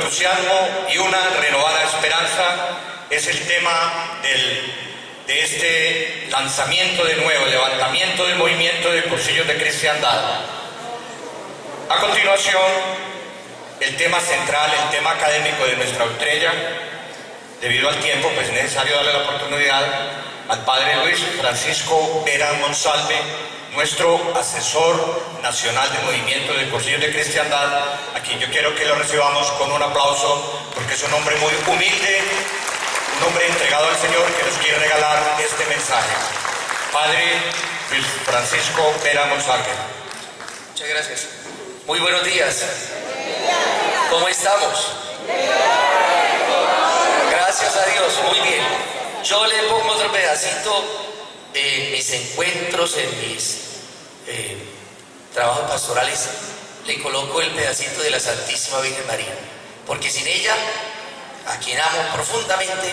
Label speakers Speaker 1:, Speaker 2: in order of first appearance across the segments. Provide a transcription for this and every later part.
Speaker 1: entusiasmo y una renovada esperanza es el tema de este lanzamiento de nuevo, el levantamiento del movimiento de cursillos de cristiandad. A continuación, el tema central, el tema académico de nuestra estrella. Debido al tiempo, pues es necesario darle la oportunidad al Padre Luis Francisco Vera Monsalve, nuestro asesor nacional del movimiento de cursillos de cristiandad, a quien yo quiero que lo recibamos con un aplauso, porque es un hombre muy humilde, un hombre entregado al Señor que nos quiere regalar este mensaje. Padre Luis Francisco Vera Monsalve.
Speaker 2: Muchas gracias. Muy buenos días. ¿Cómo estamos? Gracias a Dios, muy bien. Yo le pongo otro pedacito en mis encuentros, en mis trabajos pastorales, le coloco el pedacito de la Santísima Virgen María, porque sin ella, a quien amo profundamente,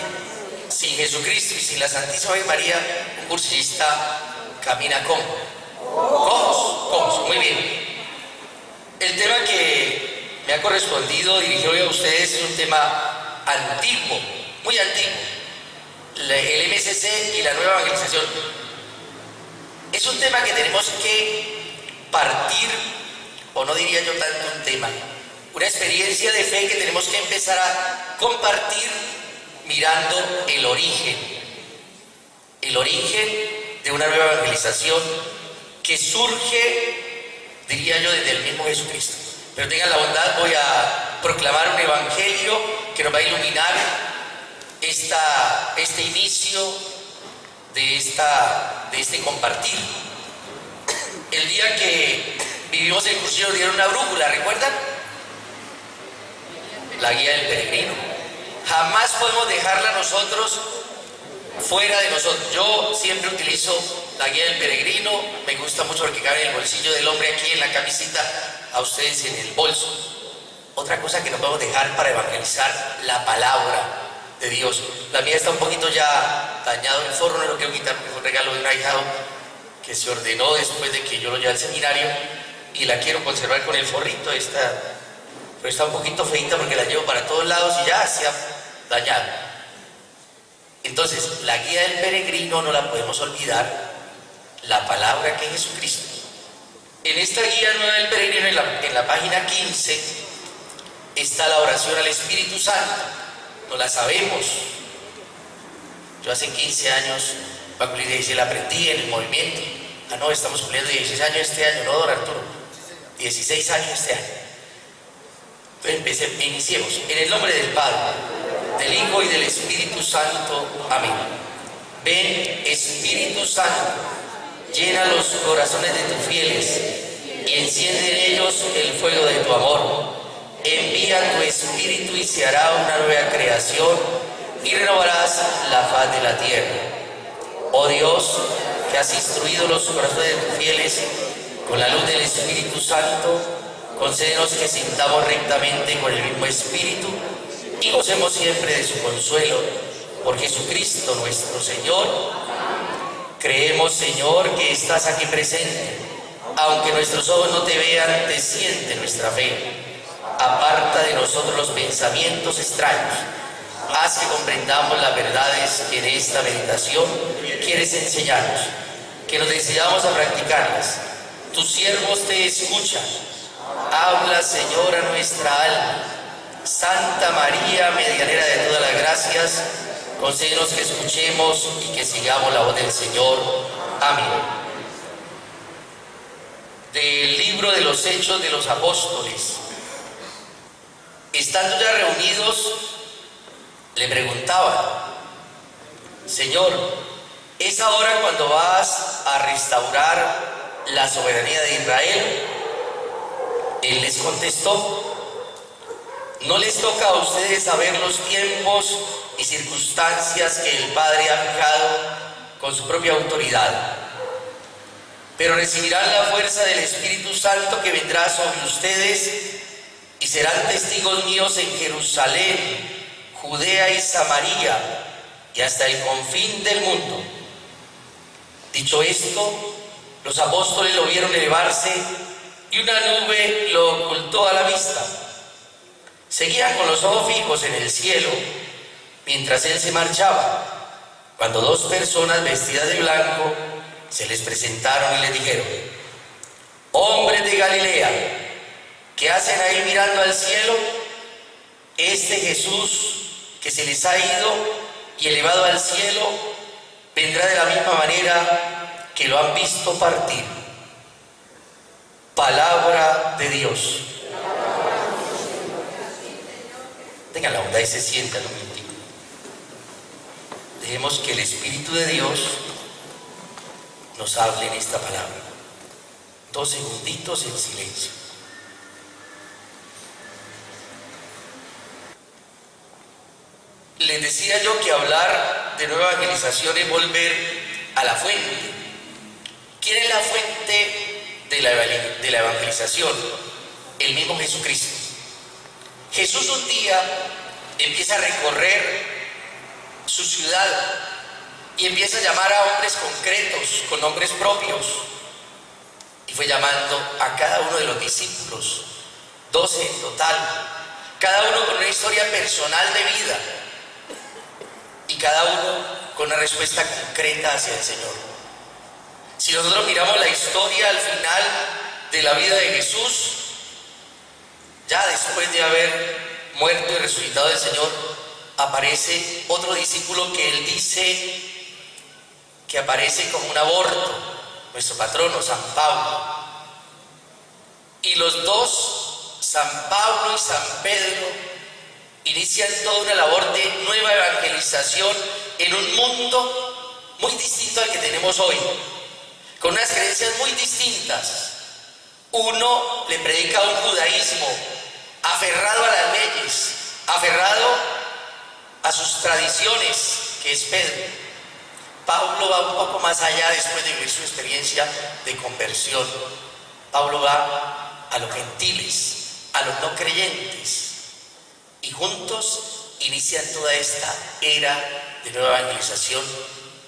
Speaker 2: sin Jesucristo y sin la Santísima Virgen María, un cursillista camina cojos, muy bien. El tema que me ha correspondido dirigir hoy a ustedes es un tema antiguo, muy antiguo, el MSC y la nueva evangelización. Es un tema que tenemos que partir, o no diría yo tanto un tema, una experiencia de fe que tenemos que empezar a compartir mirando el origen de una nueva evangelización que surge, diría yo, desde el mismo Jesucristo. Pero tengan la bondad, voy a proclamar un evangelio que nos va a iluminar este inicio de este compartir. El día que vivimos el cursillo dieron una brújula, ¿recuerdan? La guía del peregrino. Jamás podemos dejarla nosotros fuera de nosotros. Yo siempre utilizo la guía del peregrino, me gusta mucho porque cabe en el bolsillo del hombre, aquí en la camisita, a ustedes en el bolso. Otra cosa que no podemos dejar para evangelizar, la palabra de Dios. La mía está un poquito ya dañado el forro, no lo quiero quitar porque fue un regalo de un ahijado que se ordenó después de que yo lo llevé al seminario y la quiero conservar con el forrito. Pero está un poquito feita porque la llevo para todos lados y ya se ha dañado. Entonces, la guía del peregrino no la podemos olvidar, la palabra que es Jesucristo. En esta guía nueva del peregrino, en la página 15, está la oración al Espíritu Santo. No la sabemos. Yo hace 15 años, va a cumplir 16, la aprendí en el movimiento. No, estamos cumpliendo 16 años este año, ¿no, don Arturo? 16 años este año. Entonces iniciemos. En el nombre del Padre, del Hijo y del Espíritu Santo. Amén. Ven, Espíritu Santo, llena los corazones de tus fieles y enciende en ellos el fuego de tu amor. Envía tu Espíritu y se hará una nueva creación y renovarás la faz de la tierra. Oh Dios, que has instruido los corazones de tus fieles con la luz del Espíritu Santo, concédenos que sintamos rectamente con el mismo Espíritu y gocemos siempre de su consuelo. Por Jesucristo nuestro Señor. Creemos, Señor, que estás aquí presente. Aunque nuestros ojos no te vean, te siente nuestra fe. Aparta de nosotros los pensamientos extraños. Haz que comprendamos las verdades que en esta meditación quieres enseñarnos, que nos decidamos a practicarlas. Tus siervos te escuchan. Habla, Señor, a nuestra alma. Santa María, medianera de todas las gracias, concédenos que escuchemos y que sigamos la voz del Señor. Amén. Del libro de los Hechos de los Apóstoles. Estando ya reunidos, le preguntaban: Señor, ¿es ahora cuando vas a restaurar la soberanía de Israel? Él les contestó: no les toca a ustedes saber los tiempos y circunstancias que el Padre ha fijado con su propia autoridad, pero recibirán la fuerza del Espíritu Santo que vendrá sobre ustedes y serán testigos míos en Jerusalén, Judea y Samaria y hasta el confín del mundo. Dicho esto, los apóstoles lo vieron elevarse y una nube lo ocultó a la vista. Seguían con los ojos fijos en el cielo mientras él se marchaba, cuando dos personas vestidas de blanco se les presentaron y les dijeron: hombres de Galilea, ¿qué hacen ahí mirando al cielo? Este Jesús que se les ha ido y elevado al cielo vendrá de la misma manera que lo han visto partir. Palabra de Dios. Tengan la bondad y se sientan un minutico. Dejemos que el Espíritu de Dios nos hable en esta palabra. 2 segunditos en silencio. Les decía yo que hablar de nueva evangelización es volver a la fuente. ¿Quién es la fuente de la evangelización? El mismo Jesucristo. Jesús un día empieza a recorrer su ciudad y empieza a llamar a hombres concretos, con nombres propios, y fue llamando a cada uno de los discípulos, 12 en total, cada uno con una historia personal de vida y cada uno con una respuesta concreta hacia el Señor. Si nosotros miramos la historia al final de la vida de Jesús, ya después de haber muerto y resucitado el Señor, aparece otro discípulo que él dice que aparece como un aborto, nuestro patrono, San Pablo. Y los dos, San Pablo y San Pedro, inician toda una labor de nueva evangelización en un mundo muy distinto al que tenemos hoy, con unas creencias muy distintas. Uno le predica un judaísmo aferrado a las leyes, aferrado a sus tradiciones, que es Pedro. Pablo va un poco más allá después de vivir su experiencia de conversión. Pablo va a los gentiles, a los no creyentes, y juntos inician toda esta era de nueva evangelización,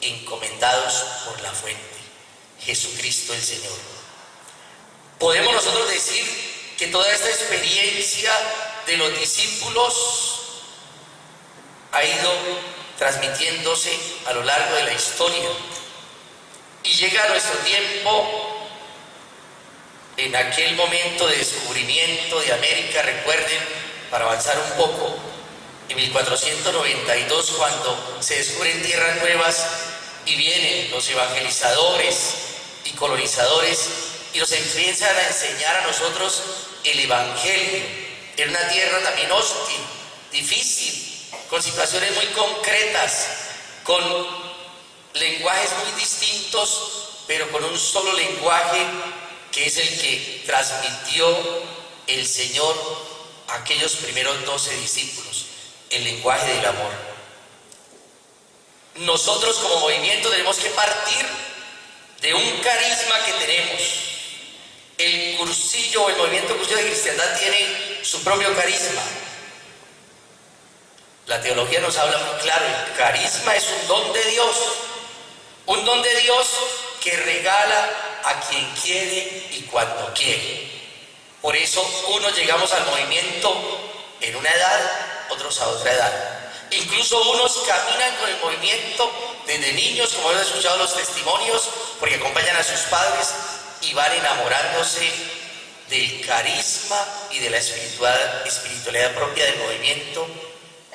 Speaker 2: encomendados por la fuente, Jesucristo el Señor. Podemos nosotros decir que toda esta experiencia de los discípulos ha ido transmitiéndose a lo largo de la historia y llega a nuestro tiempo, en aquel momento de descubrimiento de América. Recuerden, para avanzar un poco, en 1492, cuando se descubren tierras nuevas y vienen los evangelizadores y colonizadores y nos empiezan a enseñar a nosotros el evangelio en una tierra también hostil, difícil, con situaciones muy concretas, con lenguajes muy distintos, pero con un solo lenguaje que es el que transmitió el Señor a aquellos primeros 12 discípulos, el lenguaje del amor. Nosotros como movimiento tenemos que partir de un carisma que tenemos. El cursillo o el movimiento cursillo de cristiandad tiene su propio carisma. La teología nos habla muy claro: el carisma es un don de Dios que regala a quien quiere y cuando quiere. Por eso unos llegamos al movimiento en una edad, otros a otra edad. Incluso unos caminan con el movimiento desde niños, como hemos escuchado los testimonios, porque acompañan a sus padres y van enamorándose del carisma y de la espiritualidad propia del movimiento,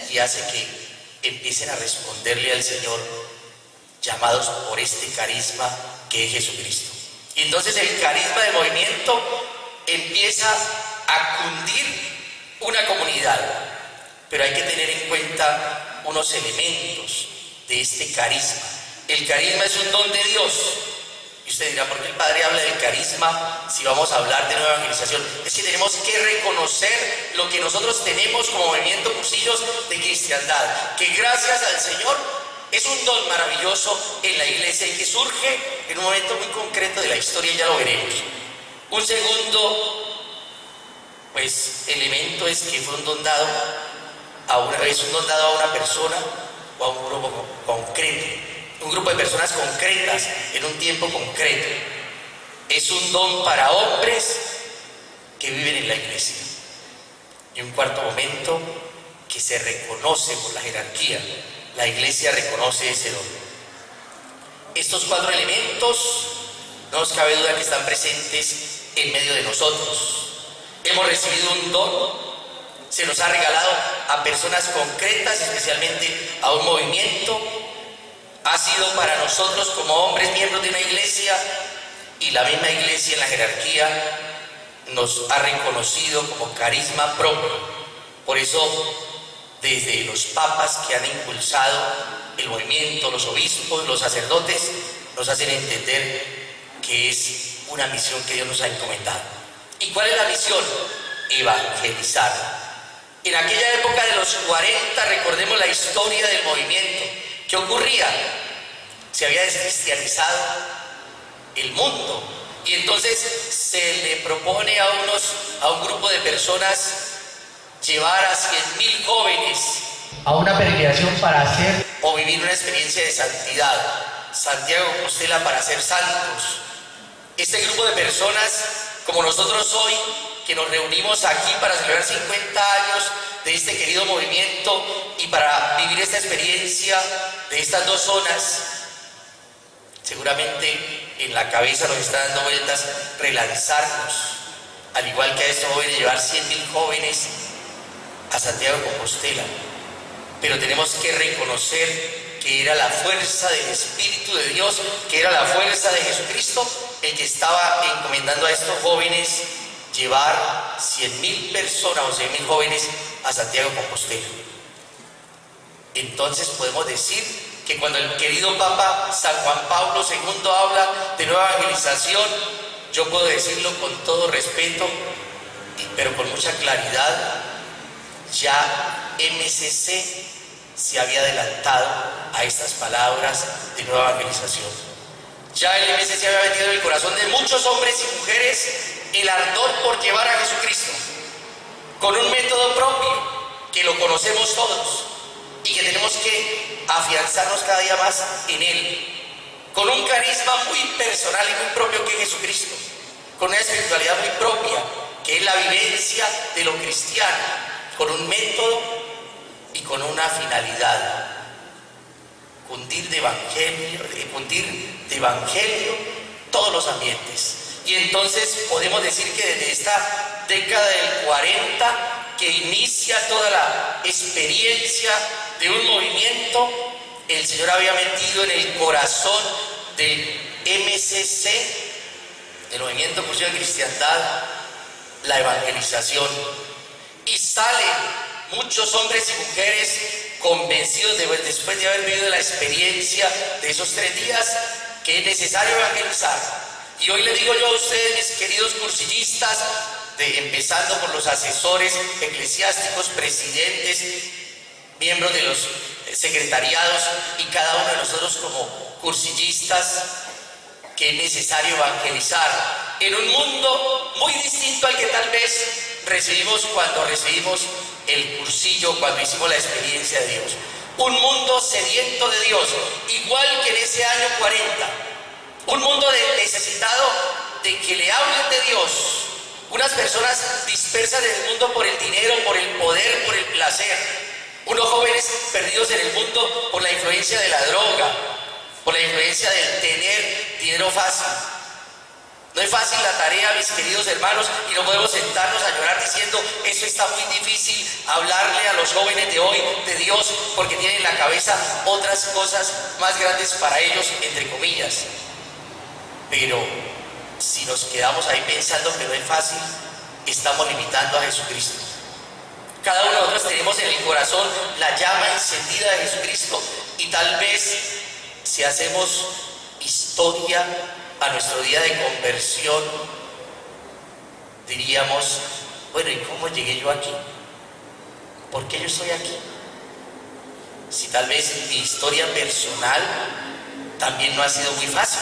Speaker 2: y hace que empiecen a responderle al Señor, llamados por este carisma que es Jesucristo. Y entonces el carisma del movimiento empieza a cundir una comunidad, pero hay que tener en cuenta unos elementos de este carisma. El carisma es un don de Dios. Y usted dirá: ¿por qué el Padre habla del carisma si vamos a hablar de nueva evangelización? Es que tenemos que reconocer lo que nosotros tenemos como movimiento Cursillos de Cristiandad, que gracias al Señor es un don maravilloso en la iglesia y que surge en un momento muy concreto de la historia, y ya lo veremos. Un segundo, elemento es que fue un don dado a una persona o a un grupo concreto. Un grupo de personas concretas en un tiempo concreto. Es un don para hombres que viven en la iglesia. Y un cuarto momento, que se reconoce por la jerarquía. La iglesia reconoce ese don. Estos 4 elementos, no nos cabe duda que están presentes en medio de nosotros. Hemos recibido un don, se nos ha regalado a personas concretas, especialmente a un movimiento. Ha sido para nosotros como hombres miembros de una iglesia, y la misma iglesia en la jerarquía nos ha reconocido como carisma propio. Por eso, desde los papas que han impulsado el movimiento, los obispos, los sacerdotes, nos hacen entender que es una misión que Dios nos ha encomendado. ¿Y cuál es la misión? Evangelizar. En aquella época de los 40, recordemos la historia del movimiento. ¿Qué ocurría? Se había descristianizado el mundo, y entonces se le propone a un grupo de personas llevar a 100.000 jóvenes a una peregrinación para hacer o vivir una experiencia de santidad. Santiago de Compostela para ser santos. Este grupo de personas, como nosotros hoy, que nos reunimos aquí para celebrar 50 años de este querido movimiento y para vivir esta experiencia de estas 2 zonas, seguramente en la cabeza nos está dando vueltas relanzarnos, al igual que a estos jóvenes, llevar 100.000 jóvenes a Santiago de Compostela. Pero tenemos que reconocer que era la fuerza del Espíritu de Dios, que era la fuerza de Jesucristo, el que estaba encomendando a estos jóvenes llevar 100.000 personas o 100.000 jóvenes a Santiago de Compostela. Entonces podemos decir que cuando el querido Papa San Juan Pablo II habla de nueva evangelización, yo puedo decirlo con todo respeto, pero con mucha claridad, ya MCC se había adelantado a estas palabras de nueva evangelización. Ya el MCC había metido en el corazón de muchos hombres y mujeres el ardor por llevar a Jesucristo, con un método propio que lo conocemos todos y que tenemos que afianzarnos cada día más en él, con un carisma muy personal y muy propio que es Jesucristo, con una espiritualidad muy propia que es la vivencia de lo cristiano, con un método y con una finalidad: cundir de evangelio todos los ambientes. Y entonces podemos decir que desde esta década del 40, que inicia toda la experiencia de un movimiento, el Señor había metido en el corazón del MCC, el Movimiento Cursillo de Cristiandad, la evangelización. Y salen muchos hombres y mujeres convencidos después de haber vivido la experiencia de esos 3 días, que es necesario evangelizar. Y hoy le digo yo a ustedes, mis queridos cursillistas, empezando por los asesores eclesiásticos, presidentes, miembros de los secretariados y cada uno de nosotros como cursillistas, que es necesario evangelizar en un mundo muy distinto al que tal vez recibimos cuando recibimos el cursillo, cuando hicimos la experiencia de Dios. Un mundo sediento de Dios, igual que en ese año 40. Un mundo necesitado de que le hablen de Dios. Unas personas dispersas en el mundo por el dinero, por el poder, por el placer. Unos jóvenes perdidos en el mundo por la influencia de la droga, por la influencia del tener dinero fácil. No es fácil la tarea, mis queridos hermanos, y no podemos sentarnos a llorar diciendo: eso está muy difícil, hablarle a los jóvenes de hoy de Dios, porque tienen en la cabeza otras cosas más grandes para ellos, entre comillas. Pero si nos quedamos ahí pensando que no es fácil, estamos limitando a Jesucristo. Cada uno de nosotros tenemos en el corazón la llama encendida de Jesucristo, y tal vez, si hacemos historia a nuestro día de conversión, diríamos: bueno, ¿y cómo llegué yo aquí? ¿Por qué yo estoy aquí? Si tal vez mi historia personal también no ha sido muy fácil.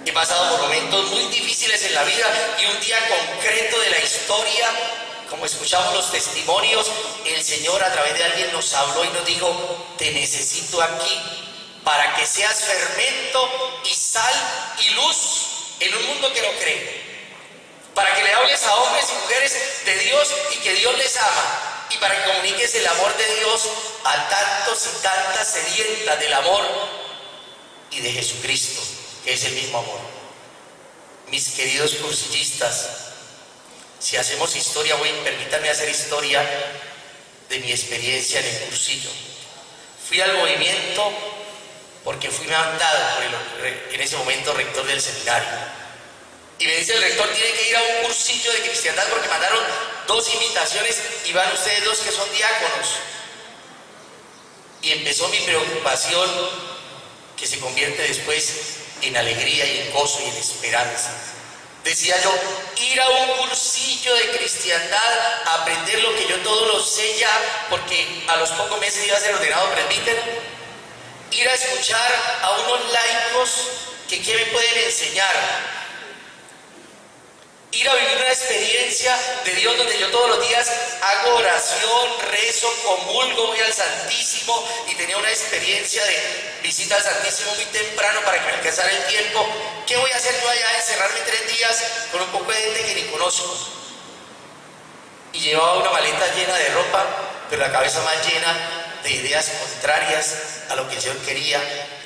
Speaker 2: He pasado por momentos muy difíciles en la vida, y un día concreto de la historia, como escuchamos los testimonios, el Señor a través de alguien nos habló y nos dijo: te necesito aquí para que seas fermento y sal y luz en un mundo que no cree. para que le hables a hombres y mujeres de Dios y que Dios les ama, y para que comuniques el amor de Dios a tantos y tantas sedientas del amor y de Jesucristo, que es el mismo amor. Mis queridos cursillistas, si hacemos historia, permítanme hacer historia de mi experiencia en el cursillo. Fui al movimiento porque fui mandado por en ese momento rector del seminario. Y me dice el rector, tiene que ir a un cursillo de cristiandad porque mandaron 2 invitaciones y van ustedes 2 que son diáconos. Y empezó mi preocupación, que se convierte después en alegría y en gozo y en esperanza. Decía yo, ir a un cursillo de cristiandad, a aprender lo que yo todo lo sé ya, porque a los pocos meses iba a ser ordenado presbítero. Ir a escuchar a unos laicos que qué me pueden enseñar. Ir a vivir una experiencia de Dios donde yo todos los días hago oración, rezo, comulgo, voy al Santísimo, y tenía una experiencia de visita al Santísimo muy temprano para que me alcanzara el tiempo. ¿Qué voy a hacer yo allá? Encerrarme 3 días con un poco de gente que ni conozco. Y llevaba una maleta llena de ropa, pero la cabeza más llena de ideas contrarias a lo que el Señor quería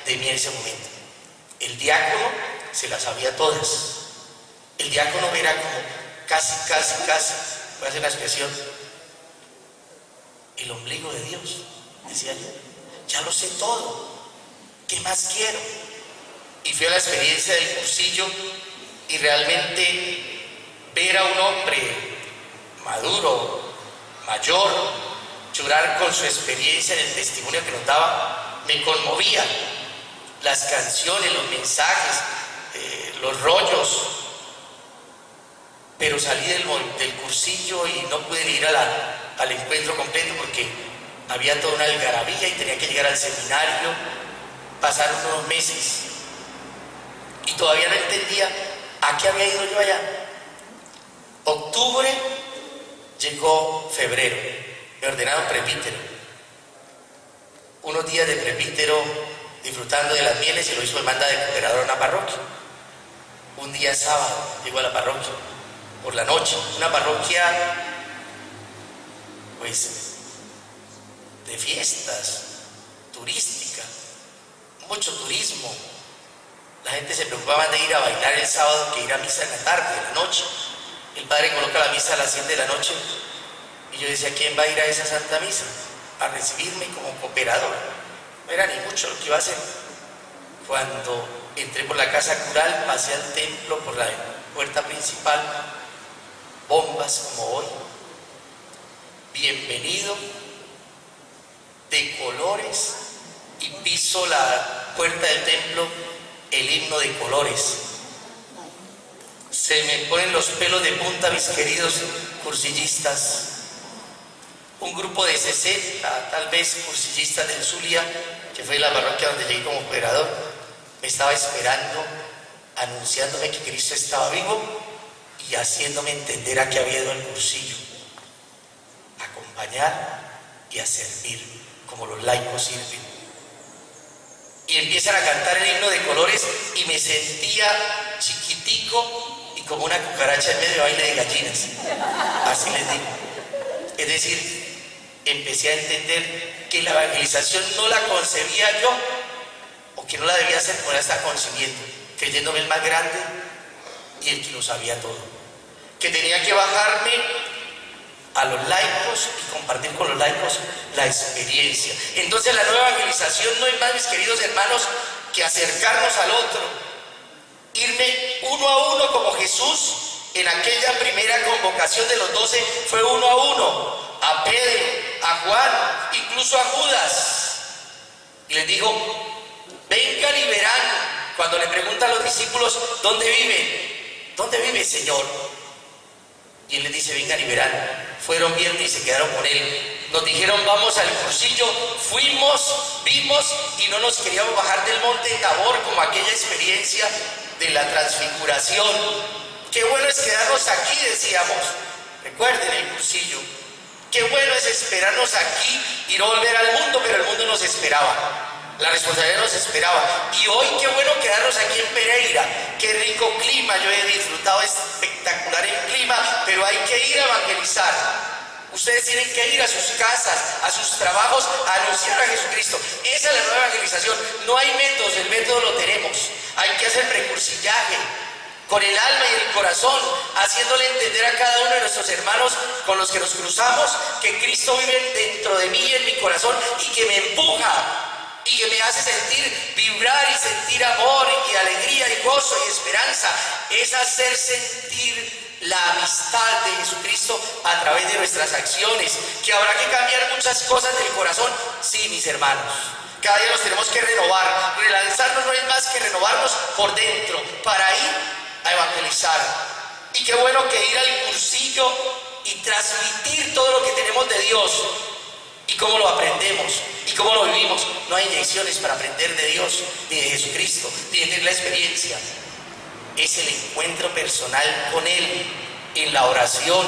Speaker 2: de mí en ese momento. El diácono se las sabía todas. El diácono era como casi, voy a hacer la expresión, el ombligo de Dios, decía yo. Ya lo sé todo, ¿qué más quiero? Y fui a la experiencia del cursillo y realmente ver a un hombre maduro, mayor, llorar con su experiencia en el testimonio que nos daba, me conmovía. Las canciones, los mensajes, los rollos. Pero salí del cursillo y no pude ir al encuentro completo porque había toda una algarabía y tenía que llegar al seminario. Pasaron unos meses y todavía no entendía a qué había ido yo allá. Octubre, llegó febrero, me ordenaron presbítero. Unos días de presbítero disfrutando de las mieles, y lo hizo, me manda de cooperador a una parroquia. Un día sábado llego a la parroquia por la noche, una parroquia pues de fiestas, turística, mucho turismo. La gente se preocupaba de ir a bailar el sábado que ir a misa en la tarde, en la noche. El padre coloca la misa a las 7 de la noche y yo decía, ¿quién va a ir a esa santa misa? A recibirme como cooperador. No era ni mucho lo que iba a hacer. Cuando entré por la casa cural, pasé al templo por la puerta principal, bombas como hoy, bienvenido, de colores, y piso la puerta del templo, el himno de colores. Se me ponen los pelos de punta, mis queridos cursillistas. Un grupo de 60, tal vez, cursillistas del Zulia, que fue la parroquia donde llegué como operador, me estaba esperando, anunciándome que Cristo estaba vivo y haciéndome entender a qué había ido el cursillo, a acompañar y a servir como los laicos sirven. Y empiezan a cantar el himno de colores y me sentía chiquitico y como una cucaracha en medio de baile de gallinas, así les digo. Es decir, empecé a entender que la evangelización no la concebía yo, o que no la debía hacer como la estaba concibiendo, creyéndome el más grande y el que lo sabía todo, que tenía que bajarme a los laicos y compartir con los laicos la experiencia. Entonces la nueva evangelización no es más, mis queridos hermanos, que acercarnos al otro, irme uno a uno como Jesús en aquella primera convocación de los 12, fue uno a uno, a Pedro, a Juan, incluso a Judas, y les dijo, vengan y verán. Cuando le preguntan a los discípulos, ¿dónde viven? ¿Dónde vive, Señor? Y él les dice, vengan y verán. Fueron, vieron y se quedaron con él. Nos dijeron, vamos al cursillo. Fuimos, vimos y no nos queríamos bajar del monte Tabor, como aquella experiencia de la transfiguración. Qué bueno es quedarnos aquí, decíamos. Recuerden el cursillo. Qué bueno es esperarnos aquí y no volver al mundo, pero el mundo nos esperaba. La responsabilidad nos esperaba. Y hoy qué bueno quedarnos aquí en Pereira. Qué rico clima, yo he disfrutado espectacular el clima, pero hay que ir a evangelizar. Ustedes tienen que ir a sus casas, a sus trabajos, a anunciar a Jesucristo. Esa es la nueva evangelización. No hay métodos, el método lo tenemos. Hay que hacer precursillaje con el alma y el corazón, haciéndole entender a cada uno de nuestros hermanos con los que nos cruzamos que Cristo vive dentro de mí y en mi corazón y que me empuja y que me hace sentir, vibrar y sentir amor y alegría y gozo y esperanza. Es hacer sentir la amistad de Jesucristo a través de nuestras acciones, que habrá que cambiar muchas cosas del corazón, sí, mis hermanos. Cada día nos tenemos que renovar. Relanzarnos no es más que renovarnos por dentro para ir a evangelizar. Y qué bueno que ir al cursillo y transmitir todo lo que tenemos de Dios y cómo lo aprendemos y cómo lo vivimos. No hay inyecciones para aprender de Dios ni de Jesucristo, ni de tener la experiencia. Es el encuentro personal con Él, en la oración,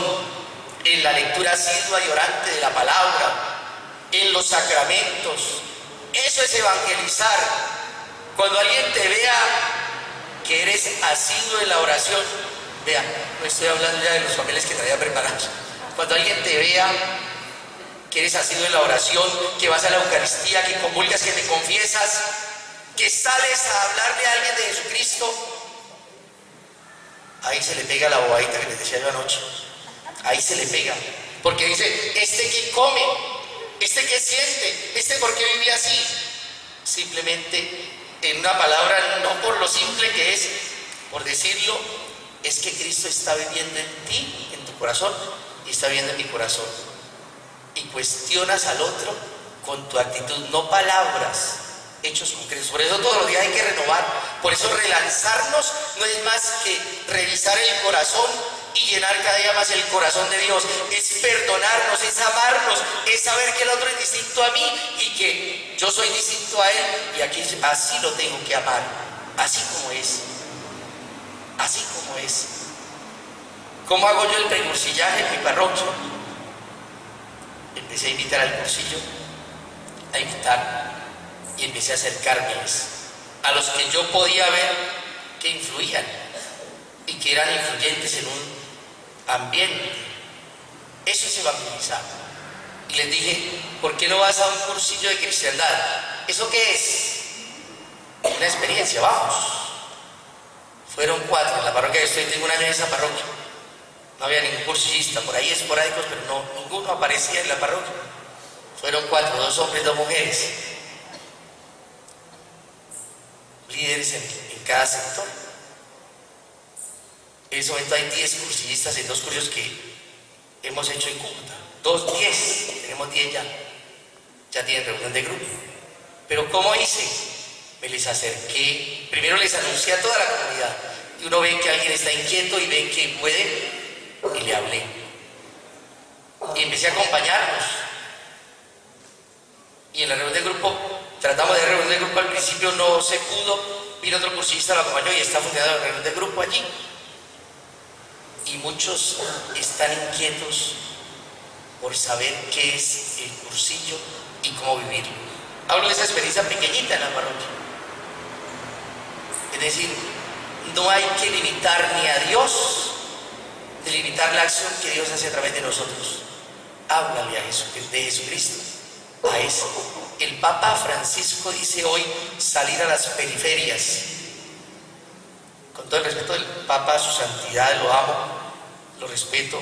Speaker 2: en la lectura asidua y orante de la palabra, en los sacramentos. Eso es evangelizar. Cuando alguien te vea que eres asiduo en la oración, vea, no estoy hablando ya de los papeles que traía preparados. Cuando alguien te vea que eres asiduo en la oración, que vas a la Eucaristía, que comulgas, que te confiesas, que sales a hablarle a alguien de Jesucristo, ahí se le pega la bobadita que les decía yo anoche. Ahí se le pega. Porque dice, ¿este qué come? ¿Este qué siente? ¿Este por qué vive así? Simplemente, en una palabra, no por lo simple que es, por decirlo, es que Cristo está viviendo en ti, en tu corazón, y está viviendo en mi corazón. Y cuestionas al otro con tu actitud, no palabras, hechos concretos. Por eso todos los días hay que renovar. Por eso relanzarnos no es más que revisar el corazón y llenar cada día más el corazón de Dios. Es perdonarnos, es amarnos, es saber que el otro es distinto a mí y que yo soy distinto a él, y aquí así lo tengo que amar, así como es. Así como es. ¿Cómo hago yo el precursillaje en mi parroquia? Empecé a invitar al cursillo, a invitar, y empecé a acercármeles a los que yo podía ver que influían y que eran influyentes en un ambiente. Eso es evangelizar. Y les dije, ¿por qué no vas a un cursillo de cristiandad? ¿Eso qué es? Una experiencia, vamos. Fueron 4 en la parroquia que estoy, tengo un año en esa parroquia. No había ningún cursillista, por ahí esporádicos, pero no, ninguno aparecía en la parroquia. Fueron 4, 2 hombres, 2 mujeres. Líderes en cada sector. En ese momento hay 10 cursillistas en 2 cursos que hemos hecho en Cúcuta. 10, tenemos 10 ya. Ya tienen reunión de grupo. Pero ¿cómo hice? Me les acerqué, primero les anuncié a toda la comunidad. Y uno ve que alguien está inquieto y ve que puede, y le hablé. Y empecé a acompañarlos. Y en la reunión de grupo, tratamos de reunión de grupo, al principio no se pudo, vino otro cursillista, lo acompañó y está funcionando la reunión de grupo allí. Y muchos están inquietos por saber qué es el cursillo y cómo vivirlo. Hablo de esa experiencia pequeñita en la parroquia. Es decir, no hay que limitar ni a Dios, ni limitar la acción que Dios hace a través de nosotros. Háblale a de Jesucristo, a eso. El Papa Francisco dice hoy salir a las periferias. Con todo el respeto del Papa, su santidad, lo amo, lo respeto,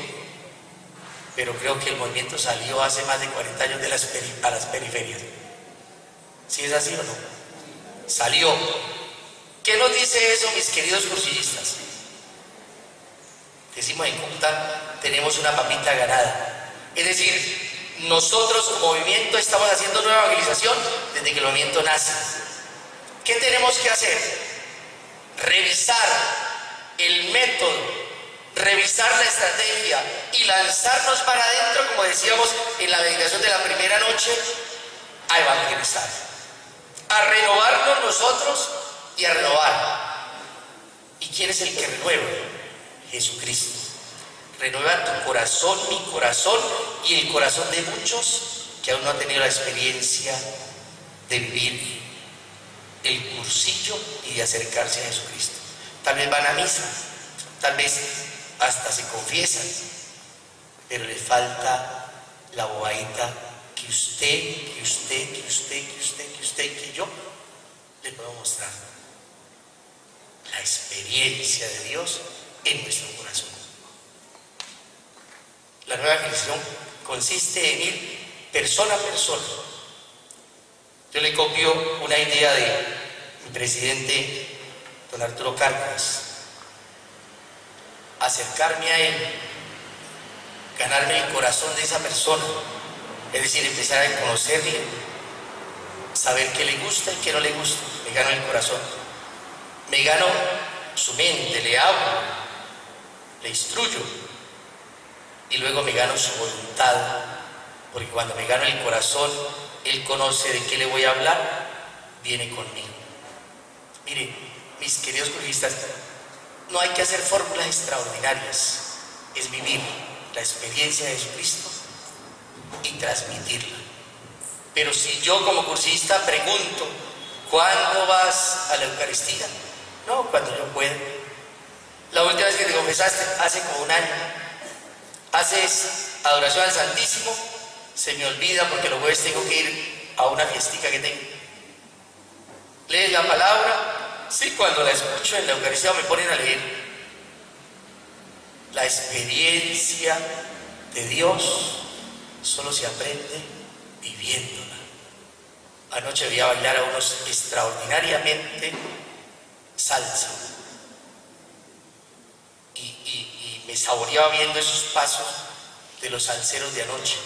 Speaker 2: pero creo que el movimiento salió hace más de 40 años a las periferias. ¿Sí es así o no? Salió. ¿Qué nos dice eso, mis queridos cursillistas? Decimos en Cúcuta, tenemos una papita ganada. Es decir, nosotros como movimiento estamos haciendo nueva evangelización desde que el movimiento nace. ¿Qué tenemos que hacer? Revisar el método, revisar la estrategia y lanzarnos para adentro, como decíamos en la meditación de la primera noche, a evangelizar, a renovarnos nosotros y a renovar. ¿Y quién es el que renueva? Jesucristo. Renueva tu corazón, mi corazón y el corazón de muchos que aún no han tenido la experiencia de vivir el cursillo y de acercarse a Jesucristo. Tal vez van a misa, tal vez hasta se confiesan, pero le falta la bobadita que yo le puedo mostrar. La experiencia de Dios en nuestro corazón. La nueva evangelización consiste en ir persona a persona. Yo le copio una idea de mi presidente, don Arturo Cárdenas. Acercarme a él, ganarme el corazón de esa persona, es decir, empezar a conocerle, saber qué le gusta y qué no le gusta. Me gano el corazón, me gano su mente, le hablo, le instruyo y luego me gano su voluntad, porque cuando me gano el corazón, él conoce de qué le voy a hablar, viene conmigo. Mire, mis queridos cursillistas, no hay que hacer fórmulas extraordinarias, es vivir la experiencia de Jesucristo y transmitirla. Pero si yo como cursista pregunto, ¿cuándo vas a la Eucaristía? No, cuando yo pueda. La última vez que te confesaste, hace como un año. Haces adoración al Santísimo, se me olvida porque los jueves tengo que ir a una fiestica que tengo. ¿Lees la palabra? Sí, cuando la escucho en la Eucaristía me ponen a leer. La experiencia de Dios solo se aprende viviéndola. Anoche vi a bailar a unos extraordinariamente salsa y me saboreaba viendo esos pasos de los salseros de anoche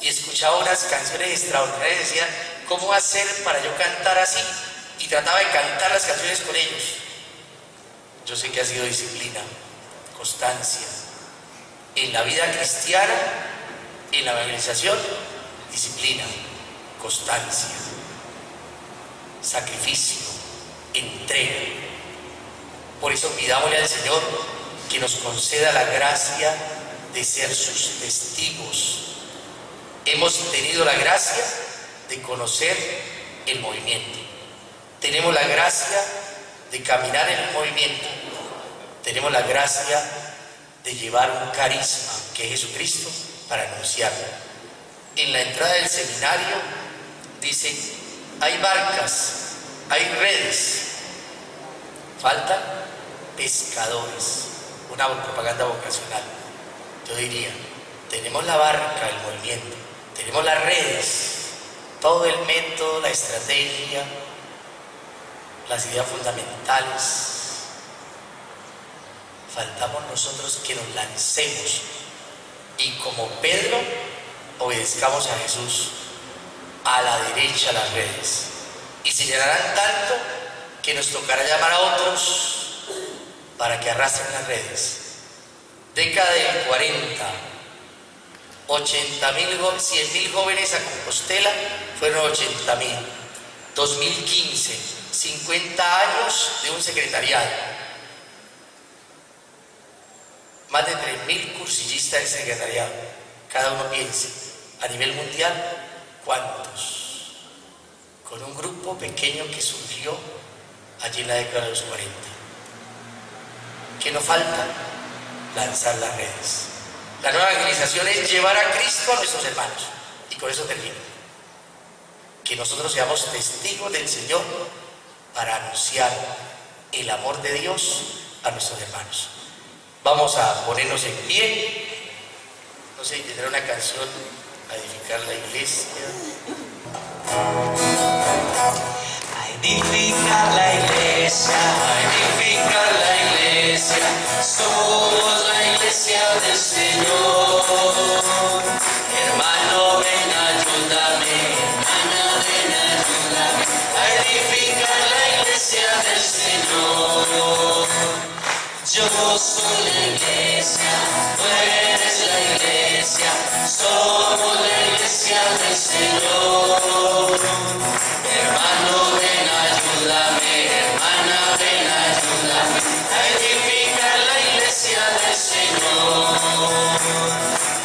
Speaker 2: y escuchaba unas canciones extraordinarias y decía, ¿cómo hacer para yo cantar así? Y trataba de cantar las canciones con ellos. Yo sé que ha sido disciplina, constancia en la vida cristiana, en la evangelización, disciplina, constancia, sacrificio, entrega. Por eso pidámosle al Señor que nos conceda la gracia de ser sus testigos. Hemos tenido la gracia de conocer el movimiento. Tenemos la gracia de caminar en el movimiento. Tenemos la gracia de llevar un carisma que es Jesucristo para anunciarlo. En la entrada del seminario dice, hay barcas, hay redes, faltan pescadores, una propaganda vocacional. Yo diría, tenemos la barca, el movimiento, tenemos las redes, todo el método, la estrategia, las ideas fundamentales. Faltamos nosotros que nos lancemos y como Pedro obedezcamos a Jesús, a la derecha las redes, y se llenarán tanto que nos tocará llamar a otros para que arrastren las redes. Década del 40, 100.000 jóvenes a Compostela, fueron 80.000. 2015, 50 años de un secretariado, más de 3.000 cursillistas del secretariado. Cada uno piense, a nivel mundial, ¿cuántos? Con un grupo pequeño que surgió allí en la década de los 40. ¿Qué nos falta? Lanzar las redes. La nueva evangelización es llevar a Cristo a nuestros hermanos. Y con eso termino. Que nosotros seamos testigos del Señor para anunciar el amor de Dios a nuestros hermanos. Vamos a ponernos en pie. No sé, tendrá una canción a edificar la iglesia.
Speaker 3: A edificar la iglesia, a edificar la iglesia. Somos la iglesia del Señor. Hermano, ven, ayúdame. Hermana, ven, ayúdame a edificar la iglesia del Señor. Yo soy la iglesia, tú eres la iglesia, somos la iglesia del Señor. Hermano, ven, ayúdame, hermana, ven, ayúdame a edificar la iglesia del Señor.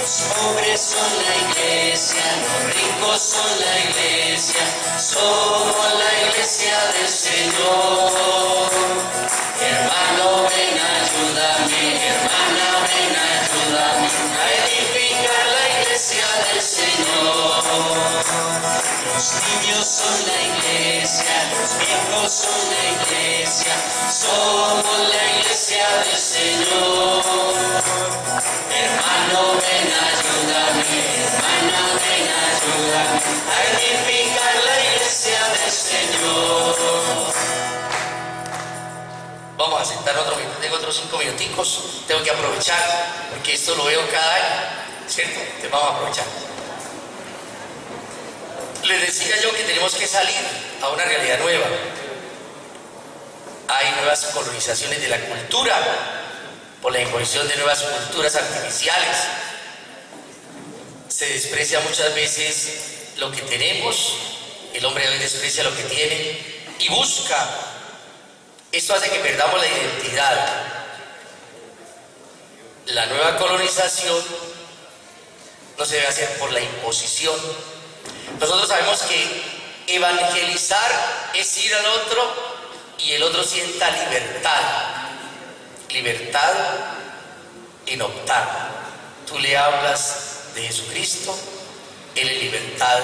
Speaker 3: Los pobres son la iglesia, los ricos viejos son la iglesia, somos la iglesia del Señor. Hermano, ven, ayúdame, hermana, ven, ayúdame a edificar la iglesia del Señor. Los niños son la iglesia, los viejos son la iglesia, somos la iglesia del Señor. Hermano, ven, ayúdame, hermana, ven, ayúdame a edificar la iglesia del Señor.
Speaker 2: Vamos a sentar otro minuto, tengo otros 5 minuticos, tengo que aprovechar, porque esto lo veo cada año, ¿cierto? Entonces vamos a aprovechar. Les decía yo que tenemos que salir a una realidad nueva. Hay nuevas colonizaciones de la cultura, por la imposición de nuevas culturas artificiales. Se desprecia muchas veces lo que tenemos, el hombre de hoy desprecia lo que tiene y busca. Esto hace que perdamos la identidad. La nueva colonización no se debe hacer por la imposición. Nosotros sabemos que evangelizar es ir al otro y el otro sienta libertad. Libertad en optar. Tú le hablas de Jesucristo, Él en libertad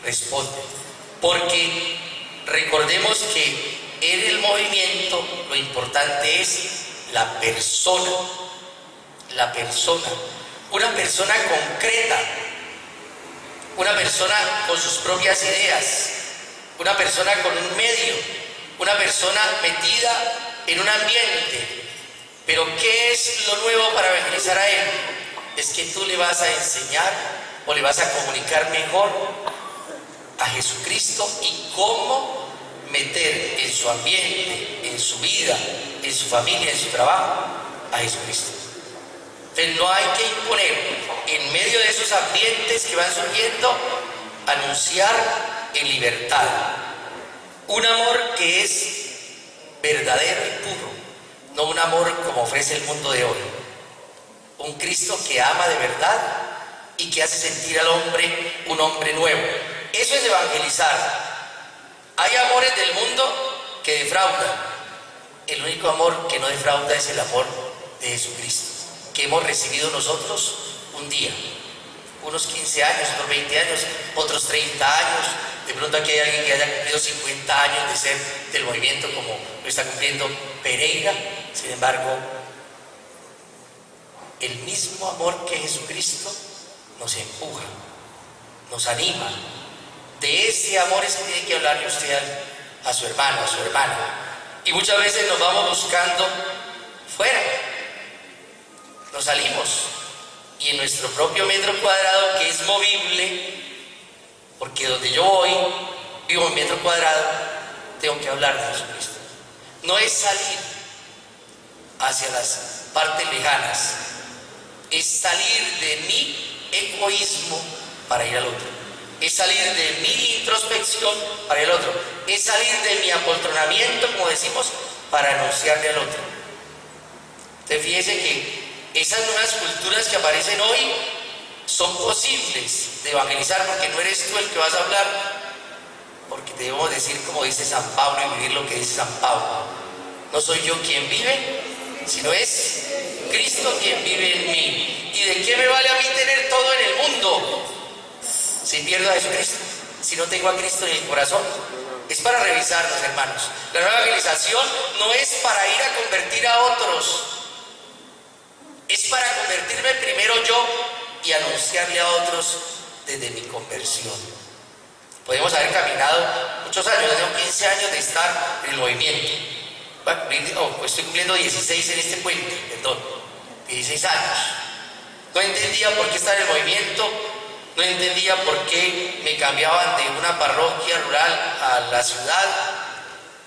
Speaker 2: responde. Porque recordemos que en el movimiento lo importante es la persona. La persona. Una persona concreta. Una persona con sus propias ideas. Una persona con un medio. Una persona metida en un ambiente. Pero ¿qué es lo nuevo para evangelizar a él? Es que tú le vas a enseñar o le vas a comunicar mejor a Jesucristo y cómo meter en su ambiente, en su vida, en su familia, en su trabajo, a Jesucristo. Entonces no hay que imponer en medio de esos ambientes que van surgiendo, anunciar en libertad un amor que es verdadero y puro, no un amor como ofrece el mundo de hoy. Un Cristo que ama de verdad y que hace sentir al hombre un hombre nuevo. Eso es evangelizar. Hay amores del mundo que defraudan. El único amor que no defrauda es el amor de Jesucristo, que hemos recibido nosotros un día. Unos 15 años, otros 20 años, otros 30 años. De pronto aquí hay alguien que haya cumplido 50 años de ser del movimiento como lo está cumpliendo Pereira. Sin embargo, el mismo amor que Jesucristo nos empuja, nos anima. De ese amor es que tiene que hablarle usted a su hermano, a su hermana. Y muchas veces nos vamos buscando fuera. Nos salimos. Y en nuestro propio metro cuadrado, que es movible, porque donde yo voy, vivo en metro cuadrado, tengo que hablar de Jesucristo. No es salir hacia las partes lejanas, es salir de mi egoísmo para ir al otro, es salir de mi introspección para ir al otro, es salir de mi apoltronamiento, como decimos, para anunciarle al otro. Entonces fíjese que esas nuevas culturas que aparecen hoy son posibles de evangelizar, porque no eres tú el que vas a hablar, porque debemos decir como dice San Pablo y vivir lo que dice San Pablo. No soy yo quien vive, sino es Cristo quien vive en mí. ¿Y de qué me vale a mí tener todo en el mundo si pierdo a Jesucristo? Si no tengo a Cristo en el corazón. Es para revisarnos, hermanos. La nueva evangelización no es para ir a convertir a otros, es para convertirme primero yo y anunciarle a otros desde mi conversión. Podemos haber caminado muchos años, yo tengo 15 años de estar en el movimiento. Estoy cumpliendo 16 en este puente, perdón, 16 años. No entendía por qué estar en el movimiento, no entendía por qué me cambiaban de una parroquia rural a la ciudad,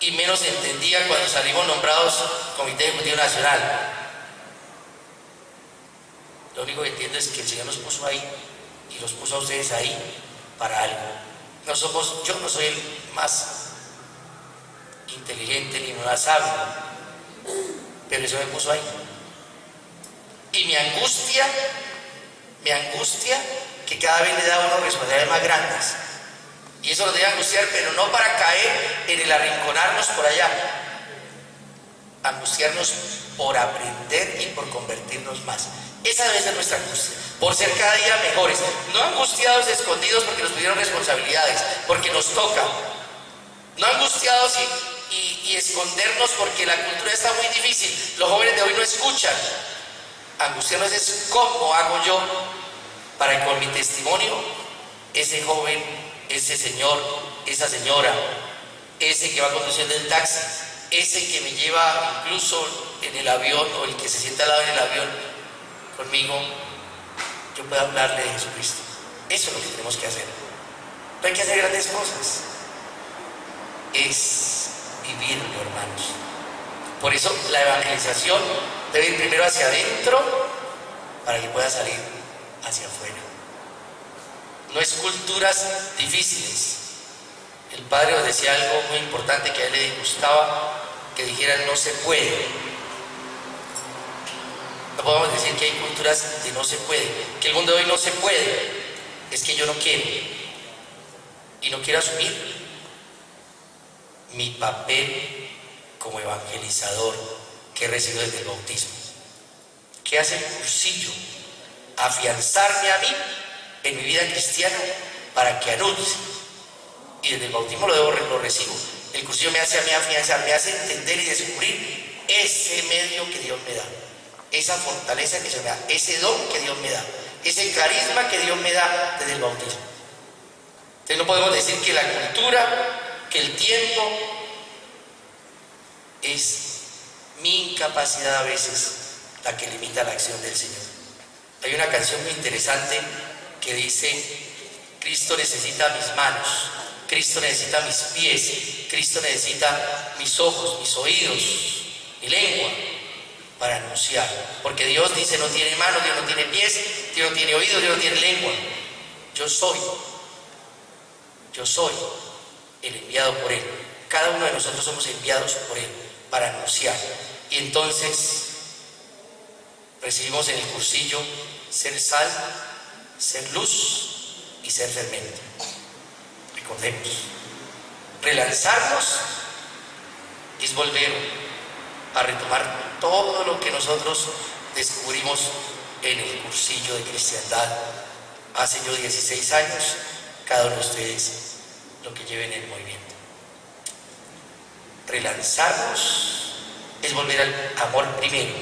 Speaker 2: y menos entendía cuando salimos nombrados Comité Ejecutivo Nacional. Lo único que entiendo es que el Señor nos puso ahí y los puso a ustedes ahí para algo. Yo no soy el más inteligente ni más sabio, pero eso me puso ahí. Y me angustia que cada vez le da a uno responsabilidades más grandes. Y eso nos debe angustiar, pero no para caer en el arrinconarnos por allá. Angustiarnos por aprender y por convertirnos más. Esa debe ser nuestra angustia, por ser cada día mejores. No angustiados escondidos porque nos pidieron responsabilidades, porque nos toca. No angustiados y escondernos porque la cultura está muy difícil. Los jóvenes de hoy no escuchan. Angustiarnos es cómo hago yo para que con mi testimonio ese joven, ese señor, esa señora, ese que va conduciendo el taxi, ese que me lleva incluso en el avión o el que se sienta al lado en el avión conmigo, yo pueda hablarle de Jesucristo. Eso es lo que tenemos que hacer. No hay que hacer grandes cosas. Es vivirlo, hermanos. Por eso la evangelización debe ir primero hacia adentro para que pueda salir hacia afuera. No es culturas difíciles. El padre nos decía algo muy importante que a él le gustaba, que dijeran no se puede. No podemos decir que hay culturas de no se puede, que el mundo de hoy no se puede. Es que yo no quiero. Y no quiero asumir mi papel como evangelizador que he recibido desde el bautismo. ¿Qué hace el cursillo? Afianzarme a mí en mi vida cristiana para que anuncie. Y desde el bautismo lo recibo. El cursillo me hace a mí afianzar, me hace entender y descubrir ese medio que Dios me da, esa fortaleza que se me da, ese don que Dios me da, ese carisma que Dios me da desde el bautismo. Entonces no podemos decir que la cultura, que el tiempo es mi incapacidad a veces la que limita la acción del Señor. Hay una canción muy interesante que dice: Cristo necesita mis manos, Cristo necesita mis pies, Cristo necesita mis ojos, mis oídos, mi lengua para anunciar. Porque Dios dice no tiene manos, Dios no tiene pies, Dios no tiene oídos, Dios no tiene lengua. Yo soy el enviado por Él. Cada uno de nosotros somos enviados por Él para anunciar. Y entonces recibimos en el cursillo ser sal, ser luz y ser fermento. Recordemos, relanzarnos es volver a retomar todo lo que nosotros descubrimos en el cursillo de cristiandad hace yo 16 años, cada uno de ustedes lo que lleven en el movimiento. Relanzarnos es volver al amor primero,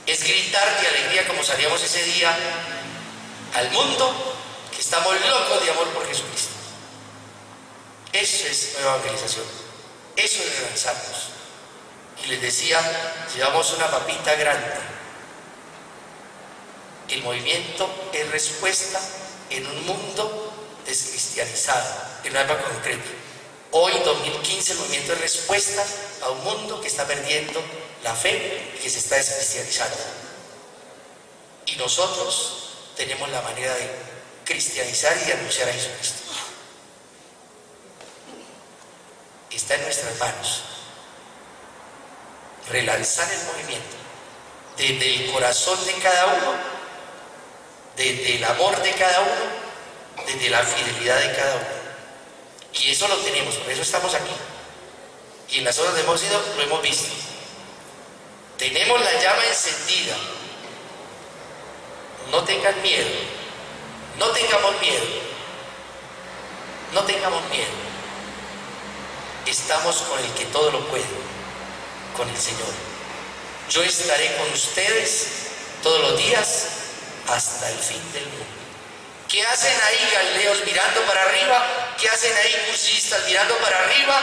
Speaker 2: es gritar de alegría como salíamos ese día al mundo, que estamos locos de amor por Jesucristo. Eso es nueva evangelización, eso es relanzarnos. Y les decía, llevamos una papita grande. El movimiento es respuesta en un mundo descristianizado, en una época concreta. Hoy, 2015, el movimiento es respuesta a un mundo que está perdiendo la fe y que se está descristianizando. Y nosotros tenemos la manera de cristianizar y de anunciar a Jesucristo. Está en nuestras manos. Relanzar el movimiento desde el corazón de cada uno, desde el amor de cada uno, desde la fidelidad de cada uno. Y eso lo tenemos, por eso estamos aquí. Y en las horas de hemos ido, lo hemos visto. Tenemos la llama encendida. No tengan miedo. No tengamos miedo. No tengamos miedo. Estamos con el que todo lo puede, con el Señor. Yo estaré con ustedes todos los días hasta el fin del mundo. ¿Qué hacen ahí galileos mirando para arriba? ¿Qué hacen ahí cursillistas mirando para arriba?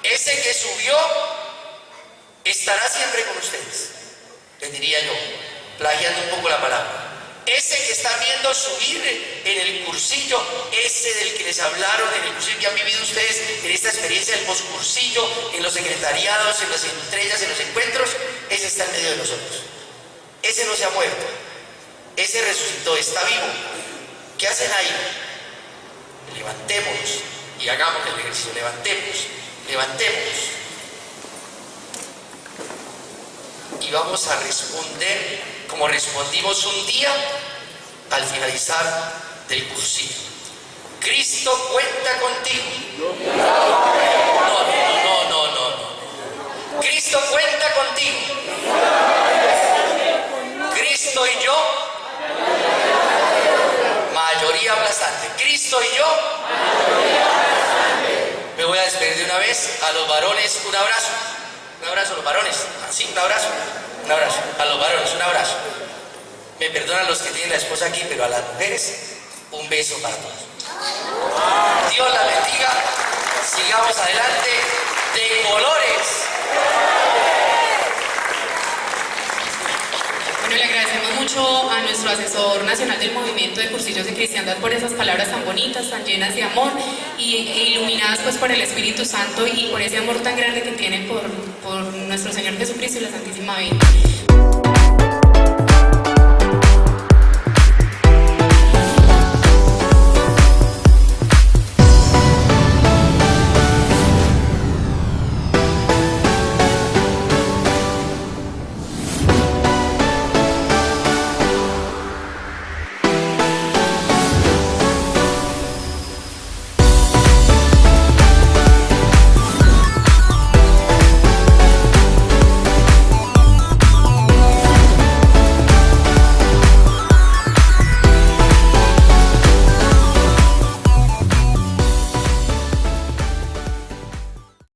Speaker 2: Ese que subió estará siempre con ustedes, les diría yo, plagiando un poco la palabra. Ese que está viendo subir en el cursillo, ese del que les hablaron en el cursillo que han vivido ustedes en esta experiencia del poscursillo, en los secretariados, en las estrellas, en los encuentros, ese está en medio de nosotros. Ese no se ha muerto, ese resucitó, está vivo. ¿Qué hacen ahí? Levantémonos y hagamos el ejercicio. Levantémonos. Y vamos a responder como respondimos un día al finalizar del cursillo. Cristo cuenta contigo. No. Cristo cuenta contigo. Cristo y yo. Mayoría aplastante. Cristo y yo. Me voy a despedir de una vez. A los varones, un abrazo. Un abrazo a los varones. Así, un abrazo. Un abrazo. A los varones, un abrazo. Me perdonan los que tienen la esposa aquí, pero a las mujeres, un beso para todos. Dios la bendiga. Sigamos adelante de colores.
Speaker 4: Bueno, le agradecemos mucho a nuestro asesor nacional del movimiento de cursillos de cristiandad por esas palabras tan bonitas, tan llenas de amor e iluminadas pues por el Espíritu Santo y por ese amor tan grande que tiene por nuestro Señor Jesucristo y la Santísima Virgen.